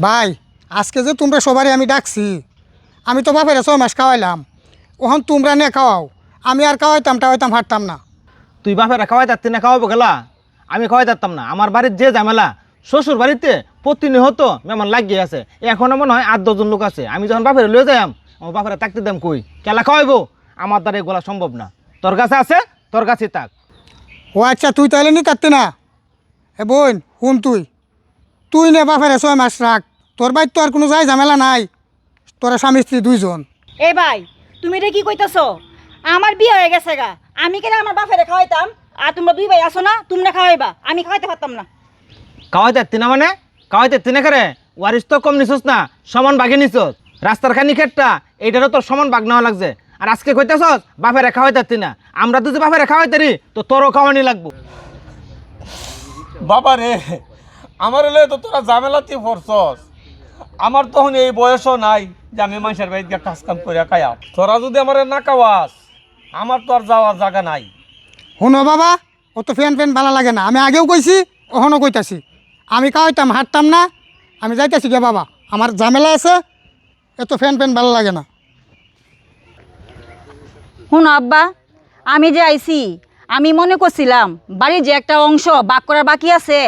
ভাই আজকে যে তোমরা সবারই আমি ডাকছি, আমি তো বাপের 6 মাস খাওয়াইলাম, ওখান তোমরা নিয়ে খাওয়াও, আমি আর খাওয়াইতাম হাঁটতাম না। তুই বাপেরা খাওয়াই যাচ্ছি না, খাওয়াবো গেলা? আমি খাওয়াই যাচ্তাম না। আমার বাড়ির যে ঝামেলা, শ্বশুর বাড়িতে প্রতিনিয়ত মেমন লাগিয়ে আছে। এখনো মনে হয় 8-10 জন লোক আছে। আমি যখন বাপের লয়ে যাইম, আমার বাপেরা তাকতে দাম কই কেলা খাওয়াইবো? আমার দ্বারা এগুলা সম্ভব না। তোর কাছে আছে, তোর কাছে তাক। ও আচ্ছা, তুই তাহলে নি কাটতে না। এ বোন শুন, তুই নে বাপের 6 মাস রাখ, তোর বাড়ির তো আর কোনো যাই ঝামেলা নাই, তোরা স্বামী স্ত্রী 2 জন। এ ভাই, তুমি এটা কি কইতাছো? আমার বিয়ে হয়ে গেছে গা, আমি কেন আমার বাপেরে খাওয়াইতাম? আর তোমরা 2 ভাই আসো না, তোমরা খাওয়াইবা, আমি খাওয়াইতে পারতাম না। খাওয়াই যাচ্ছি না মানে? খাওয়াই যাচ্ছি না করে ওয়ারিস তো কম নিছস না, সমান ভাগে নিছস। রাস্তার খানি খেটটা এইটারও তোর সমান ভাগ নেওয়া লাগছে। আর আজকে কইতেছস বাপেরা খাওয়াই যাচ্ছি না। আমরা তো যে বাপেরা খাওয়াই তারি, তো তোরও খাওয়ানি লাগবো। বাবা রে, আমার হলে তো তোরা ঝামেলাতে পড়ছস। আমার তখন এই বয়সও নাই যে আমি মানুষের বাড়িতে কাজ কাম করে খাইয়া। তোরা যদি আমার না খাওয়াস, আমার তো আর যাওয়ার জায়গা নাই। শুনো বাবা, অত ফ্যান ভালো লাগে না, আমি আগেও কইছি, ওখানেও কইতাছি, আমি খাওয়াইতাম হাঁটতাম না, আমি যাইতাছি গে বাবা, আমার ঝামেলা আছে, এত ফ্যান ভালো লাগে না। শুনো আব্বা, আমি যে আইছি, আমি মনে করছিলাম বাড়ির যে একটা অংশ বাক করার বাকি আছে,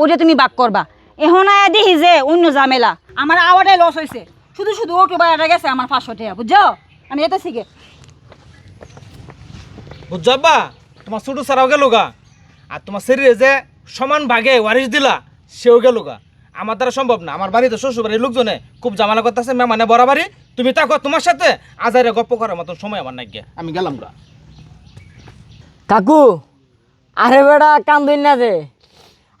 ওটা তুমি বাক করবা। এখন আয়া দেখি যে অন্য ঝামেলা, আমার আওয়াটাই লস হয়েছে। শুধু অটো ভাড়াটা গেছে আমার 500 টাকা, বুঝছো? আমি এটা শিখে বুঝবা, তোমার ছোট ছাড়াও গেল গা। আর তোমার শরীরে যে সমান ভাগে ওয়ারিস দিলা, সেও গেল গা। আমার দ্বারা সম্ভব না। আমার বাড়িতে শ্বশুর বাড়ির লোকজনে খুব ঝামেলা করতেছে, মানে বড় বাড়ি। তুমি তাকো, তোমার সাথে আজারে গপ্প করার মতন সময় আমার নাই গিয়া। আমি গেলাম গা। কাকু, আরে বেড়া কান্দুন না যে,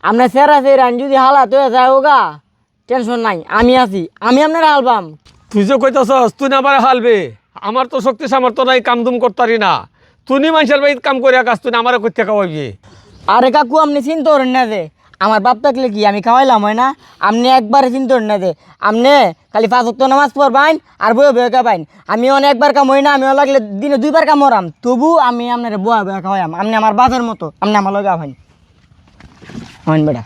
আপনার সেরা সেরান যদি হালাত হয়ে যায় ওগা, টেনশন নাই, আমি আছি, আমি আপনার হালবাম। তুই যে কইতাছস তুই না আমার হালবে, আমার তো শক্তি সামর্থ্য নাই, কামদুম করতারি না। তুই মানুষের বাড়িতে কাম করে কাজ, তুই আমারও করতে খাওয়াবি। আরে কাকু, আপনি চিন্তা করেন না যে, আমার বাপ থাকলে কি আমি খাওয়াইলাম হয় না? আপনি একবারে চিন্তা করেন না যে, আপনি খালি 5 ওয়াক্ত নামাজ পড়বাইন আর বয়ে বয়ে খাবাইন। আমি অনেকবার কাম হই না, আমি লাগলে দিনে 2বার কাম হরাম, তবু আমি আপনার বয়ে বয়ে খাওয়াইম। আপনি আমার বাপের মতো, আপনি আমার লগে হইন হইন বেটা।